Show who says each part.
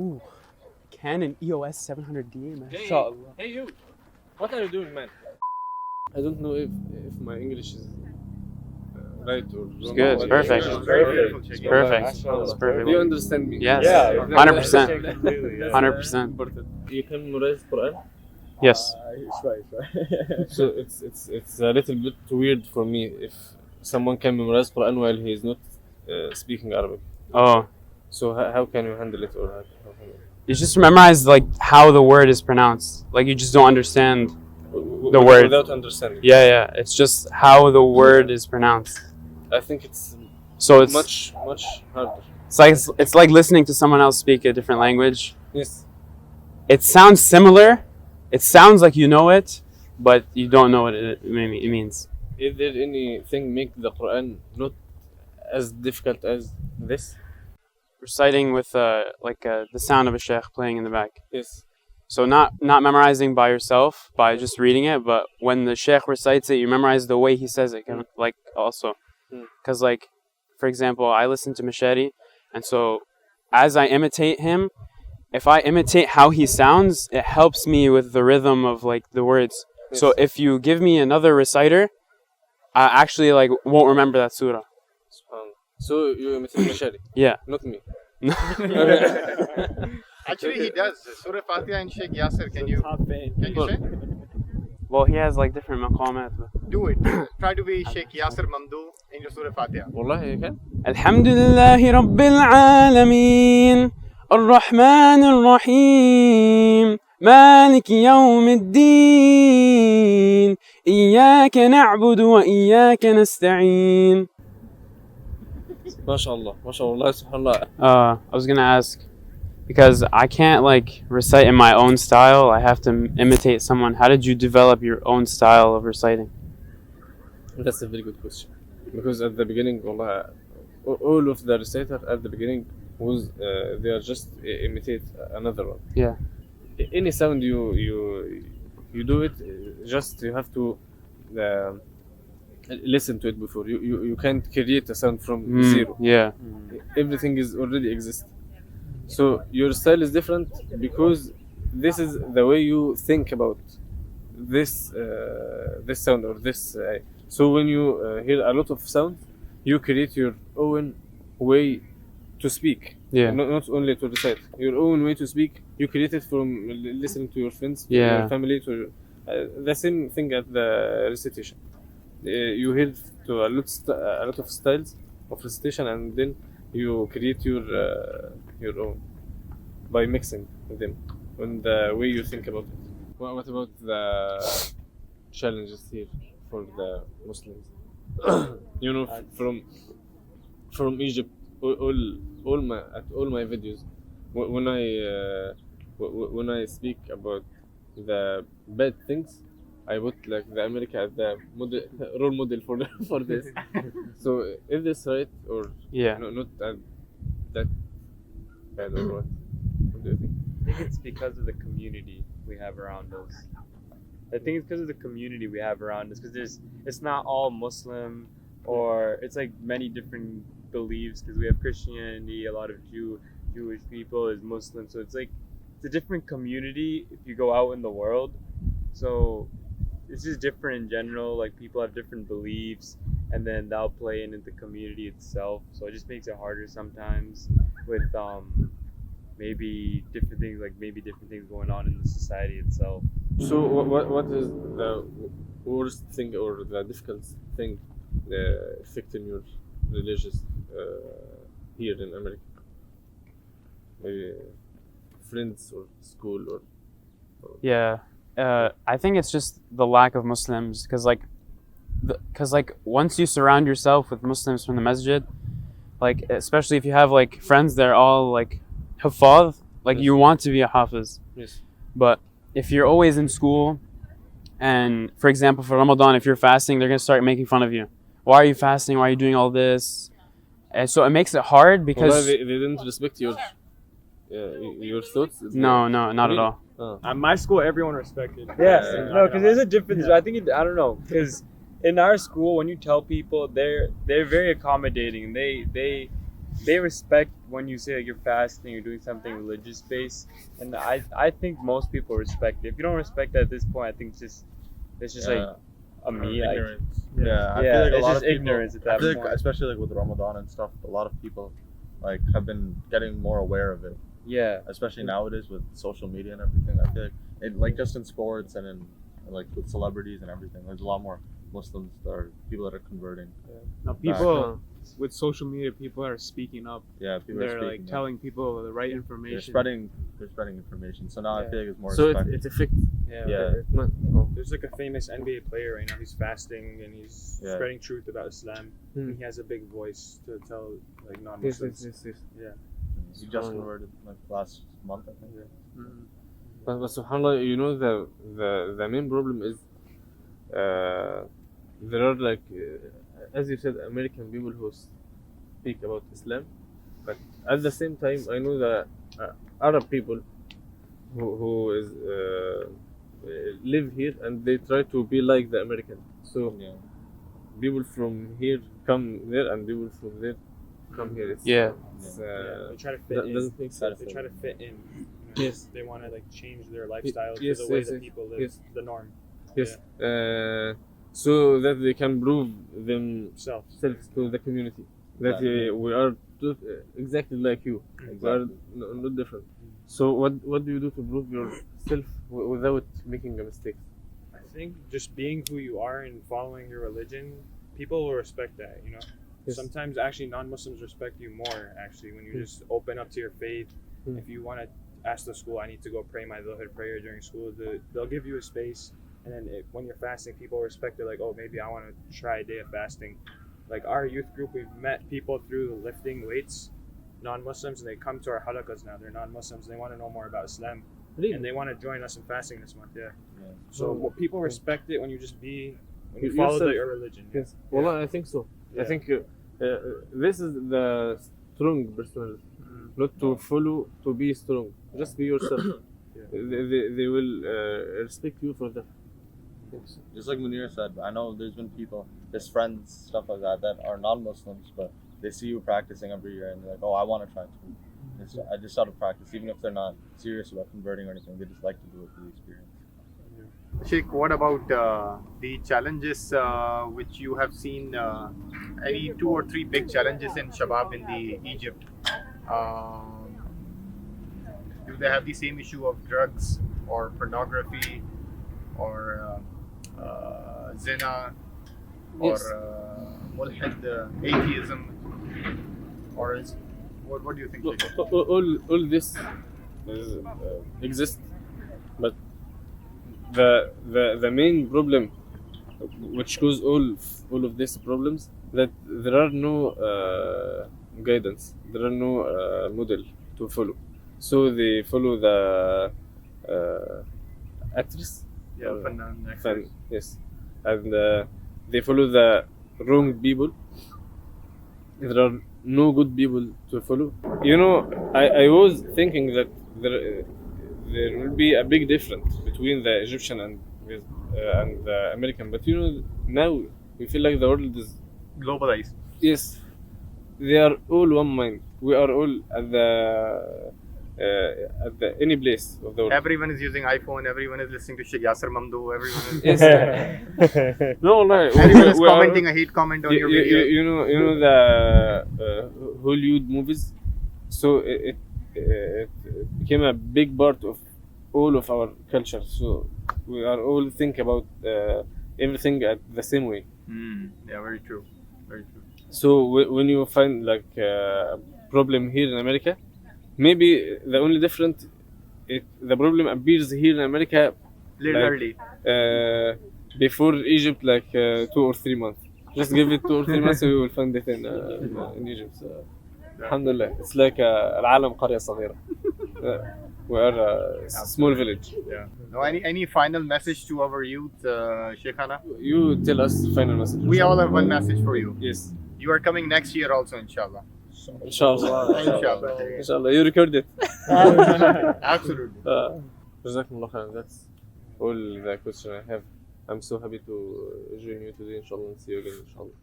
Speaker 1: Ooh, Canon EOS 700D, mashallah.
Speaker 2: Hey you, what are you doing, man? I don't know if my English is right or wrong.
Speaker 1: It's good. It's perfect. It's perfect. It's perfect. It's perfect.
Speaker 2: Do you understand me?
Speaker 1: Yes.
Speaker 3: Yeah,
Speaker 1: 100%.
Speaker 3: completely, yeah.
Speaker 1: 100%.
Speaker 2: You can memorize Quran.
Speaker 1: Yes.
Speaker 2: So it's a little bit weird for me if someone can memorize Quran while he is not speaking Arabic.
Speaker 1: Oh.
Speaker 2: So how can you handle it, or how can you?
Speaker 1: You just memorize like how the word is pronounced. Like you just don't understand the word
Speaker 2: without understanding.
Speaker 1: Yeah. It's just how the word is pronounced.
Speaker 2: I think it's
Speaker 1: So it's
Speaker 2: much harder.
Speaker 1: it's like listening to someone else speak a different language.
Speaker 2: Yes.
Speaker 1: It sounds similar. It sounds like you know it, but you don't know what it means.
Speaker 2: Is there anything make the Quran not as difficult as this?
Speaker 1: Reciting with the sound of a sheikh playing in the back.
Speaker 2: Yes.
Speaker 1: So not memorizing by yourself by just reading it, but when the sheikh recites it, you memorize the way he says it. Like also, because like, for example, I listen to Mashari, and so as I imitate him, if I imitate how he sounds, it helps me with the rhythm of like the words.
Speaker 2: Yes.
Speaker 1: So if you give me another reciter, I actually like won't remember that surah.
Speaker 2: So you imitate Mashari?
Speaker 1: Yeah.
Speaker 2: Not me.
Speaker 4: Actually, he does. Surah Fatiha and Sheikh Yasser. Can you say?
Speaker 1: Well, he has like different maqamat.
Speaker 4: Do it. Try to be Sheikh Yasser Mamdouh in your Surah Fatiha.
Speaker 2: والله you can.
Speaker 1: Alhamdulillahi Rabbil Alameen Ar-Rahman Ar-Rahim Malik Yawm Ad-Din Iyyaka na'budu wa iyyaka nasta'in.
Speaker 2: MashaAllah, subhanallah.
Speaker 1: I was gonna ask, because I can't like recite in my own style, I have to imitate someone. How did you develop your own style of reciting?
Speaker 2: That's a very good question. Because at the beginning, wallah, all of the reciter at the beginning was they are just imitate another one.
Speaker 1: Yeah.
Speaker 2: Any sound you do it, just you have to listen to it before. You can't create a sound from zero.
Speaker 1: Yeah.
Speaker 2: Everything is already exist. So your style is different because this is the way you think about this sound or this. So when you hear a lot of sound, you create your own way to speak.
Speaker 1: Yeah.
Speaker 2: Not only to recite. Your own way to speak. You create it from listening to your friends, to
Speaker 1: Yeah.
Speaker 2: your family, to the same thing at the recitation. You hear to a lot of styles of recitation, and then you create your own by mixing them and the way you think about it. What about the challenges here for the Muslims? You know, from Egypt, all my videos, when I speak about the bad things, I put like the America as the role model for this. So is this right or
Speaker 1: Yeah.
Speaker 2: not that bad or what? What do you think?
Speaker 3: I think it's because of the community we have around us. Because it's not all Muslim, or it's like many different beliefs, because we have Christianity, a lot of Jewish people is Muslim, so it's like it's a different community if you go out in the world. So it's just different in general, like people have different beliefs, and then that'll play into the community itself, so it just makes it harder sometimes with maybe different things going on in the society itself.
Speaker 2: So what is the worst thing or the difficult thing affecting your religious here in America? Maybe friends or school or
Speaker 1: Yeah. I think it's just the lack of Muslims, because once you surround yourself with Muslims from the masjid, like especially if you have like friends that are all like huffaz, like
Speaker 2: Yes.
Speaker 1: you want to be a hafiz.
Speaker 2: yes.
Speaker 1: But if you're always in school, and for example for Ramadan, if you're fasting, they're gonna start making fun of you. Why are you fasting? Why are you doing all this? And so it makes it hard because
Speaker 2: Well, they didn't respect your thoughts.
Speaker 1: no, not at all.
Speaker 3: At my school, everyone respected.
Speaker 2: Yeah.
Speaker 3: No, because there's a difference. I think I don't know, because in our school, when you tell people, they're very accommodating. They they respect when you say like you're fasting, you're doing something religious based, and I think most people respect it. If you don't respect that at this point, I think it's just like a me. Like,
Speaker 5: Ignorance.
Speaker 3: yeah,
Speaker 5: I feel like a
Speaker 3: it's
Speaker 5: lot
Speaker 3: just
Speaker 5: of people,
Speaker 3: ignorance at
Speaker 5: I
Speaker 3: that
Speaker 5: feel
Speaker 3: point.
Speaker 5: like, especially like with Ramadan and stuff, a lot of people like have been getting more aware of it,
Speaker 3: Yeah,
Speaker 5: especially nowadays with social media and everything. I feel like it, like just in sports and in like with celebrities and everything, there's a lot more Muslims or people that are converting.
Speaker 6: Now, people with social media, people are speaking up.
Speaker 5: Yeah, people
Speaker 6: They're
Speaker 5: are
Speaker 6: like
Speaker 5: speaking.
Speaker 6: telling people the right
Speaker 5: They're
Speaker 6: information.
Speaker 5: spreading information. So now I feel like it's more
Speaker 7: So
Speaker 5: respect.
Speaker 7: it affects.
Speaker 5: Yeah.
Speaker 6: There's like a famous NBA player right now. He's fasting and he's spreading truth about Islam.
Speaker 7: Hmm.
Speaker 6: He has a big voice to tell like
Speaker 7: Yes,
Speaker 6: non-Muslims.
Speaker 7: yes.
Speaker 5: He just converted like last month, I think.
Speaker 7: But subhanAllah, you know the main problem is there are like as you said, American people who speak about Islam, but at the same time I know that Arab people who is live here and they try to be like the American. So
Speaker 5: Yeah.
Speaker 7: people from here come there and people from there come here. It's,
Speaker 1: Yeah.
Speaker 7: it's,
Speaker 6: They try to fit
Speaker 7: that
Speaker 6: in.
Speaker 7: doesn't make sense.
Speaker 6: They try to fit in.
Speaker 7: Yes.
Speaker 6: They want to like change their lifestyle
Speaker 7: Yes,
Speaker 6: to the way
Speaker 7: yes,
Speaker 6: that
Speaker 7: yes,
Speaker 6: people live,
Speaker 7: yes.
Speaker 6: the norm
Speaker 7: Yes. So that they can prove
Speaker 6: self.
Speaker 7: themselves to the community that we are exactly like you. We are not different. So what do you do to prove yourself without making a mistake?
Speaker 6: I think just being who you are and following your religion, people will respect that, you know.
Speaker 7: Yes.
Speaker 6: Sometimes actually non-Muslims respect you more actually when you just open up to your faith. If you want to ask the school, I need to go pray my Dhuhr prayer during school, they'll give you a space. And then when you're fasting, people respect it, like, oh, maybe I want to try a day of fasting. Like our youth group, we've met people through lifting weights, non-Muslims, and they come to our halakas now. They're non-Muslims. They want to know more about Islam.
Speaker 7: Really?
Speaker 6: And they want to join us in fasting this month,
Speaker 5: Yeah.
Speaker 6: So people respect it when you just when you
Speaker 7: You-
Speaker 6: follow
Speaker 7: yourself.
Speaker 6: your religion.
Speaker 7: Yes. Well, I think so. I think this is the strong personality. Not to follow to be strong. Just be yourself. They will respect you for that.
Speaker 5: Just like Munir said, I know there's been people, his friends, stuff like that are non-Muslims, but they see you practicing every year and they're like, oh, I want to try too. I just started practice, even if they're not serious about converting or anything, they just like to do it for the experience.
Speaker 4: Sheikh, what about the challenges which you have seen? Any 2 or 3 big challenges in Shabab in the Egypt? Do they have the same issue of drugs or pornography or zina or mulhid atheism? Or is, what do you think, Sheikh?
Speaker 7: All this exists, but the main problem which cause all of these problems that there are no guidance, there are no model to follow, so they follow the actress. Yes, and they follow the wrong people. There are no good people to follow. You know, I was thinking that there will be a big difference between the Egyptian and the American, but you know, now we feel like the world is
Speaker 4: Globalized.
Speaker 7: yes, they are all one mind. We are all at the any place of the world.
Speaker 4: Everyone is using iPhone. Everyone is listening to Sheikh Yasser Mamdouh. Everyone is,
Speaker 7: Yes. No, like
Speaker 4: everyone is commenting a hate comment on your video.
Speaker 7: you know the Hollywood movies, so it became a big part of all of our culture. So we are all think about everything at the same way.
Speaker 4: Yeah, very true. Very true.
Speaker 7: So when you find like a problem here in America, maybe the only different the problem appears here in America
Speaker 4: Little
Speaker 7: like,
Speaker 4: early.
Speaker 7: before Egypt, like 2 or 3 months. Just give it 2 or 3 months, we will find it in Egypt. So, alhamdulillah, it's like العالم قرية صغيرة. We are a small village.
Speaker 4: Yeah. Now, any final message to our youth, Sheikhana?
Speaker 7: You tell us final message.
Speaker 4: We all have one message for you.
Speaker 7: Yes.
Speaker 4: You are coming next year also, inshallah.
Speaker 7: Inshallah.
Speaker 4: Inshallah.
Speaker 7: Inshallah. You record it.
Speaker 4: Absolutely.
Speaker 7: Jazakumullah khairan. That's all the question I have. I'm so happy to join you today, inshallah, and see you again, inshallah.